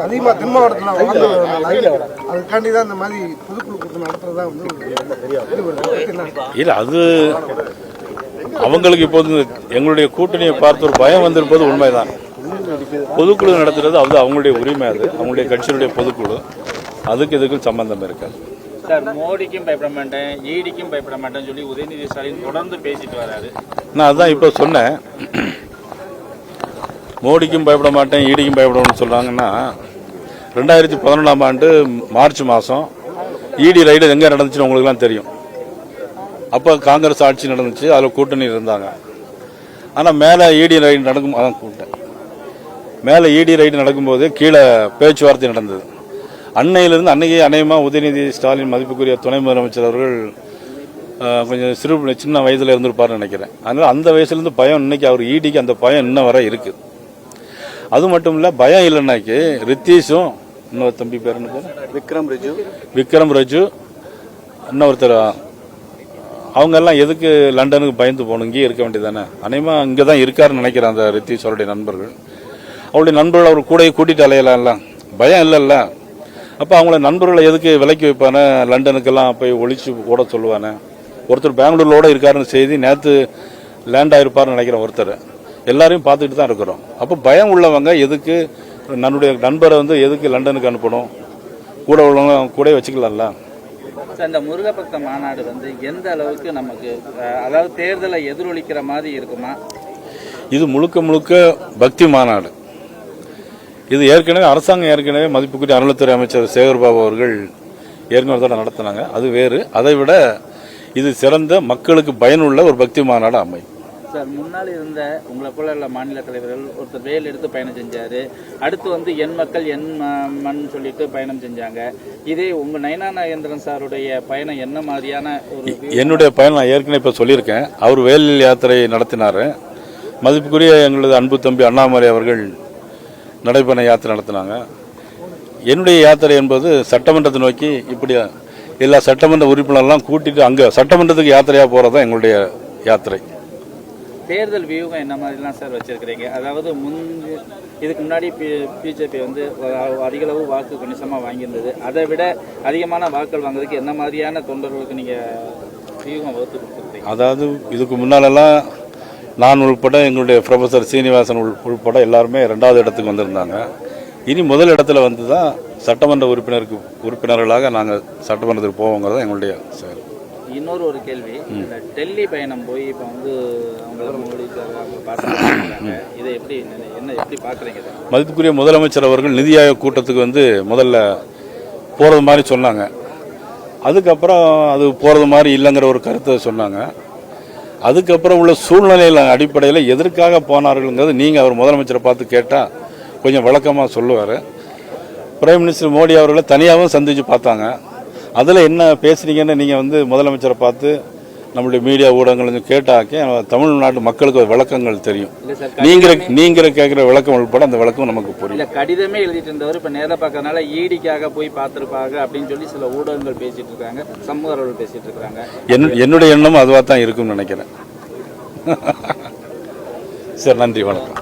அதிகமாக தென் மாவட்டத்தில் அதுக்காண்டி தான் இந்த மாதிரி பொதுக்குழு கூட்டம் நடத்துறதா வந்து இல்லை, அது அவங்களுக்கு இப்போது எங்களுடைய கூட்டணியை பார்த்து ஒரு பயம் வந்திருப்பது உண்மைதான். பொதுக்குழு நடத்துறது அது அவங்களுடைய உரிமை, அது அவங்களுடைய கட்சியினுடைய பொதுக்குழு, அதுக்கு இதுக்கும் சம்பந்தம் இருக்காது. சார், மோடிக்கும் பயப்பட மாட்டேன், ஈடிக்கும் பயப்பட மாட்டேன்னு சொல்லி உதயநிதி ஸ்டாலின் தொடர்ந்து பேசிட்டு வராரு. நான் அதான் இப்போ சொன்னேன், மோடிக்கும் பயப்பட மாட்டேன் ஈடிக்கும் பயப்படணும்னு சொல்கிறாங்கன்னா 2011ஆம் ஆண்டு மார்ச் மாதம் ஈடி ரைடு எங்கே நடந்துச்சுன்னு உங்களுக்குலாம் தெரியும். அப்போ காங்கிரஸ் ஆட்சி நடந்துச்சு, அதில் கூட்டணி இருந்தாங்க. ஆனால் மேலே ஈடி ரைடு நடக்கும், அதான் கூட்டேன், மேலே ஈடி ரைடு நடக்கும்போது கீழே பேச்சுவார்த்தை நடந்தது. அன்னையிலிருந்து அன்னைக்கு அநேகமாக உதயநிதி ஸ்டாலின் மதிப்புக்குரிய துணை முதலமைச்சர் அவர்கள் கொஞ்சம் சின்ன வயதில் இருந்திருப்பார்னு நினைக்கிறேன். அதனால் அந்த வயசுலேருந்து பயம், இன்னைக்கு அவர் ஈடிக்கு அந்த பயம் இன்னும் வரை இருக்குது. அது மட்டும் இல்லை, பயம் இல்லைன்னாக்கி ரித்தீஷும் இன்னொரு தம்பி பேர் என்ன பேர் விக்ரம் ரஜு இன்னொருத்தர், அவங்கெல்லாம் எதுக்கு லண்டனுக்கு பயந்து போகணும், இங்கேயே இருக்க வேண்டியதானே. அநேகமாக இங்கே தான் இருக்காருன்னு நினைக்கிறேன் அந்த ரித்தீஷ் அவருடைய நண்பர்கள். அவருடைய நண்பர்கள் அவர் கூட கூட்டிகிட்டு அலையலாம்ல, பயம் இல்லைல்ல. அப்போ அவங்கள நண்பர்களை எதுக்கு விலைக்கு வைப்பானே, லண்டனுக்கெல்லாம் போய் ஒழிச்சு ஓட சொல்லுவானே. ஒருத்தர் பெங்களூரோட இருக்காருன்னு செய்தி நேற்று லேண்ட் ஆகிருப்பார்னு நினைக்கிறேன். ஒருத்தர் எல்லாரையும் பார்த்துக்கிட்டு தான் இருக்கிறோம். அப்போ பயம் உள்ளவங்க எதுக்கு நம்முடைய நண்பரை வந்து எதுக்கு லண்டனுக்கு அனுப்பணும், கூட உள்ளவங்க கூட வச்சுக்கலாம்ல. இந்த முருகபக்த மாநாடு வந்து எந்த அளவுக்கு நமக்கு, அதாவது தேர்தலை எதிரொலிக்கிற மாதிரி இருக்குமா? இது முழுக்க முழுக்க பக்தி மாநாடு. இது ஏற்கனவே அரசாங்கம் ஏற்கனவே மதிப்புக்குரிய அறநிலைத்துறை அமைச்சர் சேகர்பாபு அவர்கள் ஏற்கனவே நடத்தினாங்க. அது வேறு. அதை விட இது சிறந்த மக்களுக்கு பயனுள்ள ஒரு பக்தி மாநாடு அமையும். சார், முன்னால் இருந்த உங்களை போல உள்ள மாநில தலைவர்கள் ஒருத்தர் வேல் எடுத்து பயணம் செஞ்சாரு, அடுத்து வந்து என் மக்கள் என் மண் சொல்லிட்டு பயணம் செஞ்சாங்க. இதே உங்க நயனா நாகேந்திரன் சாருடைய பயணம் என்ன மாதிரியான ஒரு? என்னுடைய பயணம் நான் ஏற்கனவே இப்போ சொல்லியிருக்கேன். அவர் வேல் யாத்திரை நடத்தினார். மதிப்புக்குரிய எங்களது அன்பு தம்பி அண்ணாமலை அவர்கள் நடைபயண யாத்திரை நடத்தினாங்க. என்னுடைய யாத்திரை என்பது சட்டமன்றத்தை நோக்கி, இப்படி எல்லா சட்டமன்ற உறுப்பினர்லாம் கூட்டிட்டு அங்கே சட்டமன்றத்துக்கு யாத்திரையாக போகிறது தான் எங்களுடைய யாத்திரை. தேர்தல் வியூகம் என்ன மாதிரிலாம் சார் வச்சிருக்கிறீங்க? அதாவது இதுக்கு முன்னாடி பிஜேபி வந்து அதிகளவு வாக்கு கணிசமாக வாங்கியிருந்தது, அதை விட அதிகமான வாக்குகள் வாங்குறதுக்கு என்ன மாதிரியான தொண்டர்களுக்கு நீங்கள் வியூகம் வகுத்து கொடுத்துருக்கீங்க? அதாவது இதுக்கு முன்னாலெல்லாம் நான் உள்பட எங்களுடைய ப்ரொஃபஸர் சீனிவாசன் உள்பட எல்லாருமே 2வது இடத்துக்கு வந்திருந்தாங்க. இனி முதல் இடத்துல வந்து தான் சட்டமன்ற உறுப்பினர்களாக நாங்கள் சட்டமன்றத்துக்கு போவோங்கிறது எங்களுடைய செயல். இன்னொரு ஒரு கேள்வி, இந்த டெல்லி பயணம் போய் இப்போ வந்து அவங்க மோடி பார்த்துருக்காங்க, இதை எப்படி பார்க்குறீங்க? மதிப்புக்குரிய முதலமைச்சர் அவர்கள் நிதி ஆயோக் கூட்டத்துக்கு வந்து முதல்ல போகிறது மாதிரி சொன்னாங்க. அதுக்கப்புறம் அது போகிறது மாதிரி இல்லைங்கிற ஒரு கருத்தை சொன்னாங்க. அதுக்கப்புறம் உள்ள சூழ்நிலையில் அடிப்படையில் எதற்காக போனார்கள்ங்கிறது நீங்கள் அவர் முதலமைச்சரை பார்த்து கேட்டால் கொஞ்சம் விளக்கமாக சொல்லுவார். பிரைம் மினிஸ்டர் மோடி அவர்களை தனியாகவும் சந்தித்து பார்த்தாங்க. அதில் என்ன பேசுனீங்கன்னு நீங்கள் வந்து முதலமைச்சரை பார்த்து நம்மளுடைய மீடியா ஊடகங்கள் கேட்டாக்கே தமிழ்நாட்டு மக்களுக்கு விளக்கங்கள் தெரியும். நீங்கிற கேட்குற விளக்கம் உள்பட அந்த விளக்கம் நமக்கு புரியும். கடிதமே எழுதிட்டு இருந்தவர் இப்போ நேரில் பார்க்கறதுனால ஈடிக்காக போய் பார்த்துருப்பாங்க அப்படின்னு சொல்லி சில ஊடகங்கள் பேசிட்டு இருக்காங்க, சமூகர்கள் பேசிட்டு இருக்காங்க. என்னுடைய எண்ணமும் அதுவாக தான் இருக்கும்னு நினைக்கிறேன். சரி, நன்றி, வணக்கம்.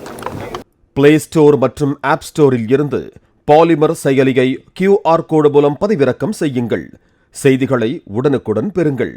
பிளே ஸ்டோர் மற்றும் ஆப் ஸ்டோரில் இருந்து பாலிமர் செயலியை QR கோடு மூலம் பதிவிறக்கம் செய்யுங்கள். செய்திகளை உடனுக்குடன் பெறுங்கள்.